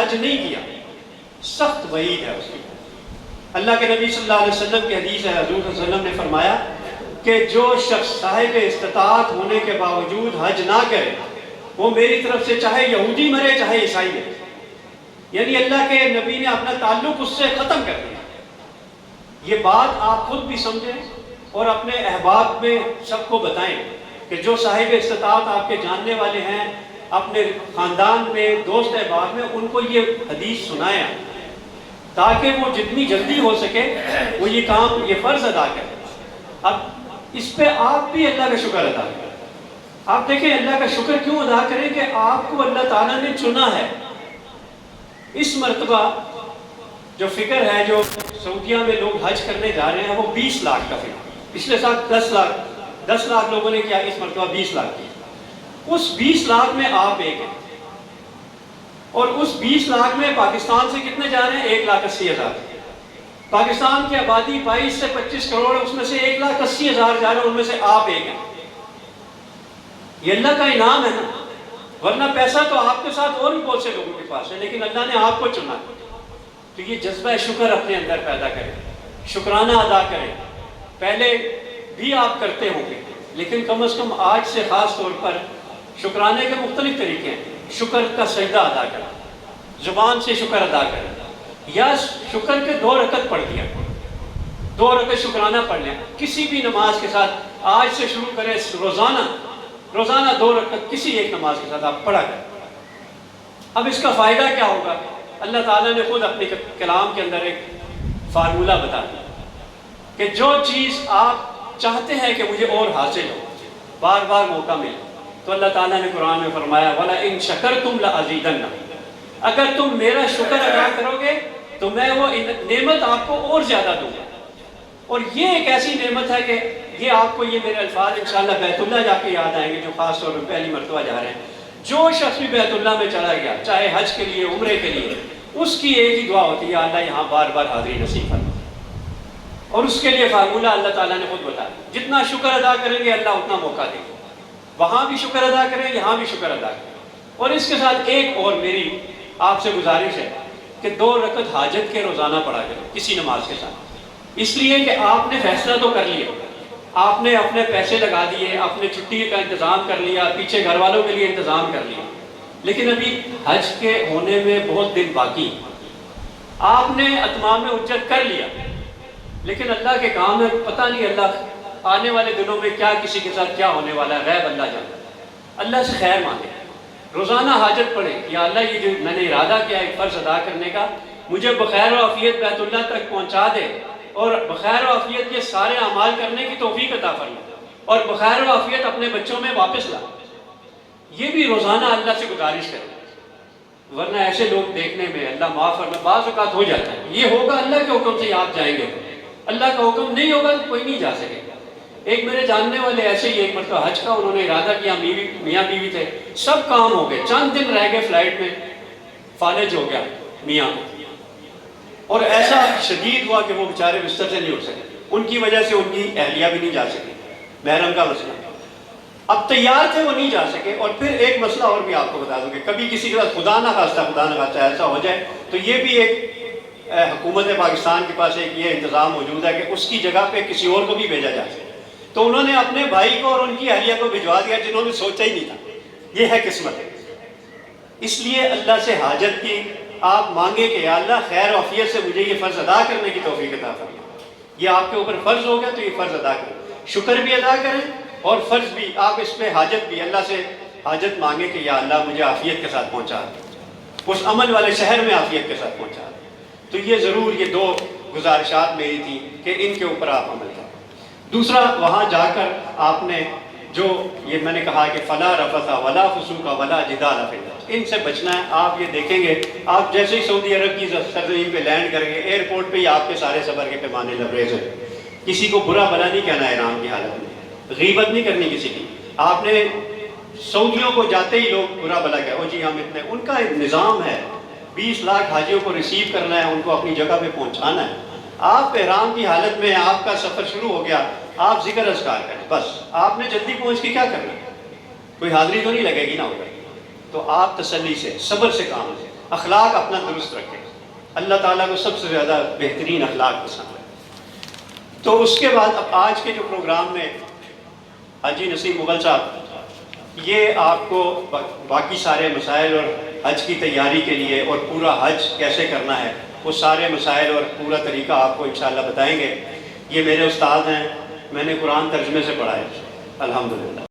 حج نہیں کیا سخت وعید ہے اس کی۔ اللہ کے نبی صلی اللہ علیہ وسلم کی حدیث ہے، حضور صلی اللہ علیہ وسلم نے فرمایا کہ جو شخص صاحب استطاعت ہونے کے باوجود حج نہ کرے وہ میری طرف سے چاہے یہودی مرے چاہے عیسائی مرے، یعنی اللہ کے نبی نے اپنا تعلق اس سے ختم کر دیا۔ یہ بات آپ خود بھی سمجھیں اور اپنے احباب میں سب کو بتائیں کہ جو صاحب استطاعت آپ کے جاننے والے ہیں، اپنے خاندان میں، دوست احباب میں، ان کو یہ حدیث سنائیں تاکہ وہ جتنی جلدی ہو سکے وہ یہ کام، یہ فرض ادا کریں۔ اب اس پہ آپ بھی اللہ کا شکر ادا کریں۔ آپ دیکھیں اللہ کا شکر کیوں ادا کریں کہ آپ کو اللہ تعالیٰ نے چنا ہے۔ اس مرتبہ جو فکر ہے، جو سعودیہ میں لوگ حج کرنے جا رہے ہیں، وہ 20 لاکھ کا فکر۔ پچھلے سال 10 لاکھ لوگوں نے کیا، اس مرتبہ 20 لاکھ کیا۔ اس 20 لاکھ میں آپ ایک ہیں، اور اس 20 لاکھ میں پاکستان سے کتنے جا رہے ہیں؟ 1,80,000۔ پاکستان کی آبادی 22 سے 25 کروڑ ہے، اس میں سے 1,80,000 جا رہے ہیں، ان میں سے آپ ایک ہیں۔ یہ اللہ کا انعام ہے نا، ورنہ پیسہ تو آپ کے ساتھ اور بھی بہت سے لوگوں کے پاس ہے، لیکن اللہ نے آپ کو چنا۔ تو یہ جذبہ شکر اپنے اندر پیدا کریں، شکرانہ ادا کریں۔ پہلے بھی آپ کرتے ہوں گے، لیکن کم از کم آج سے خاص طور پر شکرانے کے مختلف طریقے ہیں۔ شکر کا سجدہ ادا کریں، زبان سے شکر ادا کریں، یا شکر کے 2 رکعت پڑھ دیا، 2 رکعت شکرانہ پڑھ لیں کسی بھی نماز کے ساتھ۔ آج سے شروع کریں، روزانہ 2 رکعت کسی ایک نماز کے ساتھ آپ پڑھا کریں۔ اب اس کا فائدہ کیا ہوگا؟ اللہ تعالیٰ نے خود اپنے کلام کے اندر ایک فارمولہ بتا دیا کہ جو چیز آپ چاہتے ہیں کہ مجھے اور حاصل ہو، بار بار موقع ملے، تو اللہ تعالیٰ نے قرآن میں فرمایا وَلَئِن شَكَرْتُمْ لَأَزِيدَنَّ، اگر تم میرا شکر ادا کرو گے تو میں وہ نعمت آپ کو اور زیادہ دوں گا۔ اور یہ ایک ایسی نعمت ہے کہ یہ آپ کو، یہ میرے الفاظ انشاءاللہ بیت اللہ جا کے یاد آئیں گے، جو خاص طور پر پہلی مرتبہ جا رہے ہیں۔ جو شخص بھی بیت اللہ میں چلا گیا، چاہے حج کے لیے، عمرے کے لیے، اس کی ایک ہی دعا ہوتی ہے، اللہ یہاں بار بار حاضری نصیب فرما۔ اور اس کے لیے فارمولہ اللہ تعالیٰ نے خود بتایا، جتنا شکر ادا کریں گے اللہ اتنا موقع دے گا۔ وہاں بھی شکر ادا کریں، یہاں بھی شکر ادا کریں۔ اور اس کے ساتھ ایک اور میری آپ سے گزارش ہے کہ 2 رکعت حاجت کے روزانہ پڑھا کریں کسی نماز کے ساتھ، اس لیے کہ آپ نے فیصلہ تو کر لیا، آپ نے اپنے پیسے لگا دیے، اپنے چھٹی کا انتظام کر لیا، پیچھے گھر والوں کے لیے انتظام کر لیا، لیکن ابھی حج کے ہونے میں بہت دن باقی۔ آپ نے اتمام حجت کر لیا، لیکن اللہ کے کام ہے، پتہ نہیں اللہ آنے والے دنوں میں کیا کسی کے ساتھ کیا ہونے والا ہے، غیب اللہ جانتا ہے۔ اللہ سے خیر مانگے، روزانہ حاجت پڑھیں، یا اللہ یہ جو میں نے ارادہ کیا ایک فرض ادا کرنے کا، مجھے بخیر و عافیت بیت اللہ تک پہنچا دے، اور بخیر و عافیت یہ سارے اعمال کرنے کی توفیق عطا فرما، اور بخیر و عافیت اپنے بچوں میں واپس لا۔ یہ بھی روزانہ اللہ سے گزارش کریں، ورنہ ایسے لوگ دیکھنے میں اللہ معاف فرمائے بعض اوقات ہو جاتا ہے، یہ ہوگا اللہ کے حکم سے آپ جائیں گے، اللہ کا حکم نہیں ہوگا تو کوئی نہیں جا سکے گا۔ ایک میرے جاننے والے ایسے ہی ایک مرتبہ حج کا انہوں نے ارادہ کیا، میاں بیوی تھے، سب کام ہو گئے، چند دن رہ گئے فلائٹ میں، فالج ہو گیا میاں، اور ایسا شدید ہوا کہ وہ بیچارے بستر سے نہیں اٹھ سکے، ان کی وجہ سے ان کی اہلیہ بھی نہیں جا سکی، محرم کا مسئلہ۔ اب تیار تھے وہ نہیں جا سکے۔ اور پھر ایک مسئلہ اور بھی آپ کو بتا دوں کہ کبھی کسی کے ساتھ خدا نہ خواستہ ایسا ہو جائے تو یہ بھی ایک حکومت پاکستان کے پاس ایک یہ انتظام موجود ہے کہ اس کی جگہ پہ کسی اور کو بھی بھیجا جا سکے۔ تو انہوں نے اپنے بھائی کو اور ان کی اہلیہ کو بھجوا دیا جنہوں نے سوچا ہی نہیں تھا۔ یہ ہے قسمت۔ اس لیے اللہ سے حاجت کی آپ مانگے کہ یا اللہ خیر و عافیت سے مجھے یہ فرض ادا کرنے کی توفیق عطا فرما۔ یہ آپ کے اوپر فرض ہو گیا تو یہ فرض ادا کریں، شکر بھی ادا کریں اور فرض بھی، آپ اس پہ حاجت بھی اللہ سے حاجت مانگے کہ یا اللہ مجھے عافیت کے ساتھ پہنچا دے، اس عمل والے شہر میں عافیت کے ساتھ پہنچا دے۔ تو یہ ضرور یہ 2 گزارشات میری تھیں کہ ان کے اوپر آپ عمل کریں۔ دوسرا، وہاں جا کر آپ نے جو یہ میں نے کہا کہ فلا رفث ولا فسوق ولا جدال فی الحج، ان سے بچنا ہے۔ آپ یہ دیکھیں گے، آپ جیسے ہی سعودی عرب کی سرزمین پہ لینڈ کریں گے، ایئرپورٹ پہ ہی آپ کے سارے صبر کے پیمانے لبریز ہیں۔ کسی کو برا بھلا نہیں کہنا ہے احرام کی حالت میں، غیبت نہیں کرنی کسی کی۔ آپ نے سعودیوں کو جاتے ہی لوگ برا بھلا کہا، او جی ہم اتنے، ان کا ایک نظام ہے، 20 لاکھ حاجیوں کو ریسیو کرنا ہے، ان کو اپنی جگہ پہ پہنچانا ہے۔ آپ احرام کی حالت میں، آپ کا سفر شروع ہو گیا، آپ ذکر اذکار کریں، بس آپ نے جلدی پہنچ کے کیا کرنا ہے، کوئی حاضری تو نہیں لگے گی نا ادھر۔ تو آپ تسلی سے، صبر سے کام لیں۔ اخلاق اپنا درست رکھیں. اللہ تعالیٰ کو سب سے زیادہ بہترین اخلاق پسند ہے. تو اس کے بعد اب آج کے جو پروگرام میں حاجی نسیم مغل صاحب یہ آپ کو باقی سارے مسائل اور حج کی تیاری کے لیے اور پورا حج کیسے کرنا ہے وہ سارے مسائل اور پورا طریقہ آپ کو انشاءاللہ بتائیں گے. یہ میرے استاد ہیں, میں نے قرآن ترجمے سے پڑھا ہے الحمدللہ.